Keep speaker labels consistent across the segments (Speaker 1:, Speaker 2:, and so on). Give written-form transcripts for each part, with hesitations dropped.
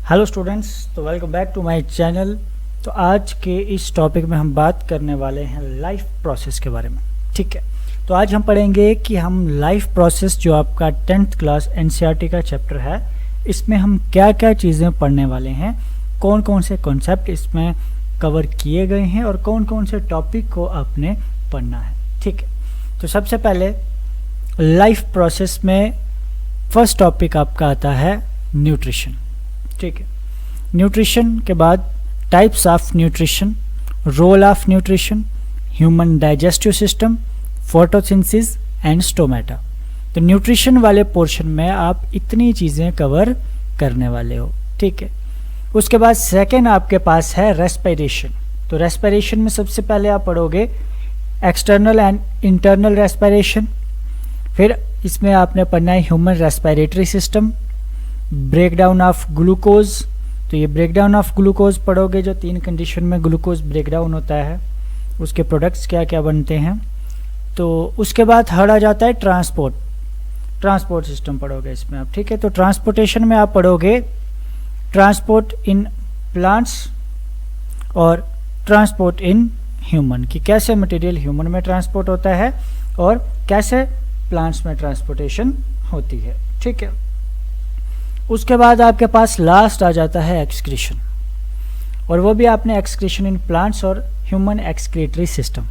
Speaker 1: Hello students, तो welcome back to my channel. तो आज के इस टॉपिक में हम बात करने वाले हैं लाइफ प्रोसेस के बारे में। ठीक है, तो आज हम पढ़ेंगे कि हम लाइफ प्रोसेस जो आपका 10th क्लास एनसीईआरटी का चैप्टर है, इसमें हम क्या क्या चीज़ें पढ़ने वाले हैं, कौन कौन से कॉन्सेप्ट इसमें कवर किए गए हैं और कौन कौन से टॉपिक को आपने पढ़ना है। ठीक है, तो सबसे पहले लाइफ प्रोसेस में फर्स्ट टॉपिक आपका आता है न्यूट्रिशन। ठीक है, न्यूट्रिशन के बाद types of nutrition, role of nutrition, human digestive system, photosynthesis and stomata. तो न्यूट्रिशन वाले पोर्शन में आप इतनी चीज़ें कवर करने वाले हो। ठीक है, उसके बाद सेकेंड आपके पास है रेस्पिरेशन। तो रेस्पिरेशन में सबसे पहले आप पढ़ोगे एक्सटर्नल एंड इंटरनल रेस्पिरेशन, फिर इसमें आपने पढ़ना है human respiratory system, breakdown of glucose. तो ये ब्रेकडाउन ऑफ ग्लूकोज पढ़ोगे, जो 3 कंडीशन में ग्लूकोज ब्रेकडाउन होता है, उसके प्रोडक्ट्स क्या क्या बनते हैं। तो उसके बाद थर्ड आ जाता है ट्रांसपोर्ट सिस्टम पढ़ोगे इसमें आप। ठीक है, तो ट्रांसपोर्टेशन में आप पढ़ोगे ट्रांसपोर्ट इन प्लांट्स और ट्रांसपोर्ट इन ह्यूमन, कि कैसे मटेरियल ह्यूमन में ट्रांसपोर्ट होता है और कैसे प्लांट्स में ट्रांसपोर्टेशन होती है। ठीक है, उसके बाद आपके पास लास्ट आ जाता है एक्सक्रीशन, और वो भी आपने एक्सक्रीशन इन प्लांट्स और ह्यूमन एक्सक्रीटरी सिस्टम।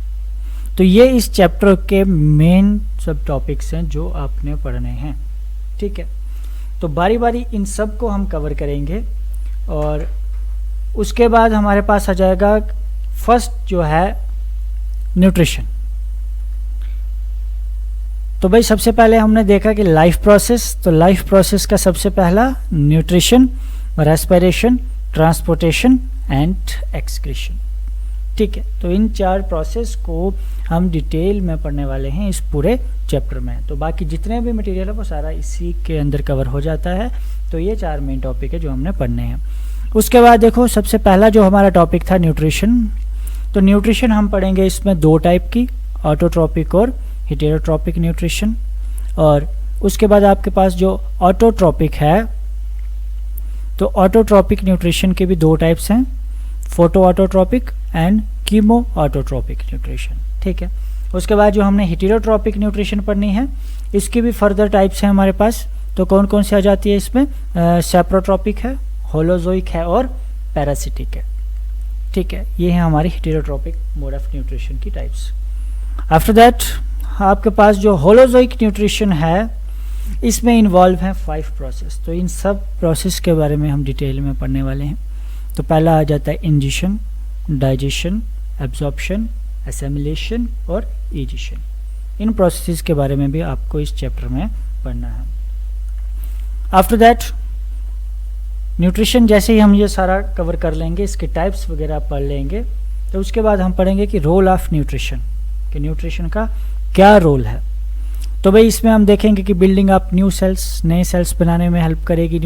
Speaker 1: तो ये इस चैप्टर के मेन सब टॉपिक्स हैं जो आपने पढ़ने हैं। ठीक है, तो बारी बारी इन सब को हम कवर करेंगे, और उसके बाद हमारे पास आ जाएगा फर्स्ट जो है न्यूट्रिशन। तो भाई सबसे पहले हमने देखा कि लाइफ प्रोसेस, तो लाइफ प्रोसेस का सबसे पहला nutrition, respiration, transportation and excretion. ठीक है, तो इन 4 प्रोसेस को हम डिटेल में पढ़ने वाले हैं इस पूरे चैप्टर में। तो बाकी जितने भी मटेरियल है वो सारा इसी के अंदर कवर हो जाता है। तो ये 4 मेन टॉपिक है जो हमने पढ़ने हैं। उसके बाद देखो, सबसे पहला जो हमारा टॉपिक था न्यूट्रिशन। तो न्यूट्रिशन हम पढ़ेंगे इसमें 2 टाइप की, ऑटोट्रॉपिक और हेटेरोट्रॉपिक न्यूट्रिशन। और उसके बाद आपके पास जो ऑटोट्रॉपिक है, तो ऑटोट्रॉपिक न्यूट्रिशन के भी 2 टाइप्स हैं, photo autotrophic and chemo autotrophic nutrition. ठीक है, उसके बाद जो हमने हेटेरोट्रॉपिक न्यूट्रिशन पढ़नी है, इसकी भी फर्दर टाइप्स हैं हमारे पास। तो कौन कौन सी आ जाती है इसमें, सेप्रोट्रॉपिक है, होलोजोइक है और पैरासिटिक है। ठीक है, ये है हमारी हेटेरोट्रॉपिक मोड ऑफ न्यूट्रिशन की टाइप्स। आफ्टर दैट आपके पास जो होलोजोइक न्यूट्रिशन है, इसमें इन्वॉल्व हैं 5 प्रोसेस। तो इन सब प्रोसेस के बारे में हम डिटेल में पढ़ने वाले हैं। तो पहला आ जाता है इंजेशन, डाइजेशन, एब्जॉर्प्शन, एसिमिलेशन और इजेशन। इन प्रोसेस के बारे में भी आपको इस चैप्टर में पढ़ना है। आफ्टर दैट न्यूट्रिशन जैसे ही हम ये सारा कवर कर लेंगे, इसके टाइप्स वगैरह पढ़ लेंगे, तो उसके बाद हम पढ़ेंगे कि रोल ऑफ न्यूट्रिशन, कि न्यूट्रिशन का क्या रोल है। तो भाई इसमें हम देखेंगे कि बिल्डिंग ऑफ न्यू सेल्स, नए सेल्स बनाने में हेल्प करेगी,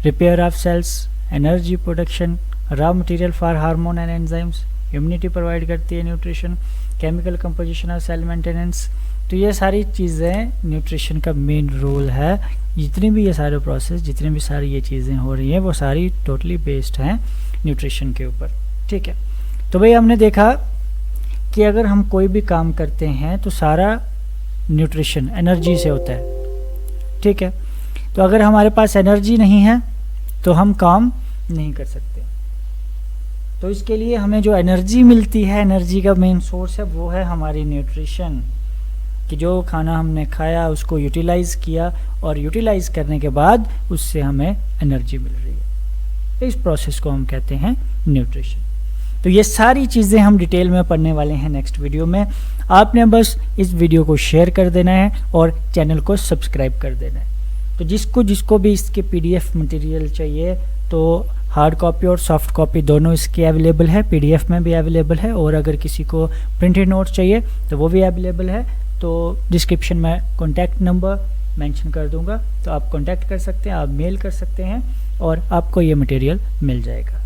Speaker 1: repair of cells, energy production, raw material for hormone and enzymes, immunity provide करती है nutrition, chemical composition of cell maintenance. तो ये सारी चीज़ें न्यूट्रिशन का मेन रोल है। जितनी भी ये सारे प्रोसेस, जितनी भी सारी ये चीज़ें हो रही हैं, वो सारी टोटली बेस्ड हैं न्यूट्रिशन के ऊपर। ठीक है, तो भाई हमने देखा कि अगर हम कोई भी काम करते हैं तो सारा न्यूट्रिशन एनर्जी से होता है। ठीक है, तो अगर हमारे पास एनर्जी नहीं है तो हम काम नहीं कर सकते। तो इसके लिए हमें जो एनर्जी मिलती है, एनर्जी का मेन सोर्स है, वो है हमारी न्यूट्रिशन, कि जो खाना हमने खाया उसको यूटिलाइज़ किया, और यूटिलाइज़ करने के बाद उससे हमें एनर्जी मिल रही है। इस प्रोसेस को हम कहते हैं न्यूट्रिशन। तो ये सारी चीज़ें हम डिटेल में पढ़ने वाले हैं नेक्स्ट वीडियो में। आपने बस इस वीडियो को शेयर कर देना है और चैनल को सब्सक्राइब कर देना है। तो जिसको भी इसके PDF मटेरियल चाहिए, तो हार्ड कॉपी और सॉफ्ट कॉपी दोनों इसके अवेलेबल है, PDF में भी अवेलेबल है, और अगर किसी को प्रिंटेड नोट्स चाहिए तो वो भी अवेलेबल है। तो डिस्क्रिप्शन में कॉन्टैक्ट नंबर मेंशन कर दूंगा, तो आप कॉन्टैक्ट कर सकते हैं, आप मेल कर सकते हैं और आपको ये मटेरियल मिल जाएगा।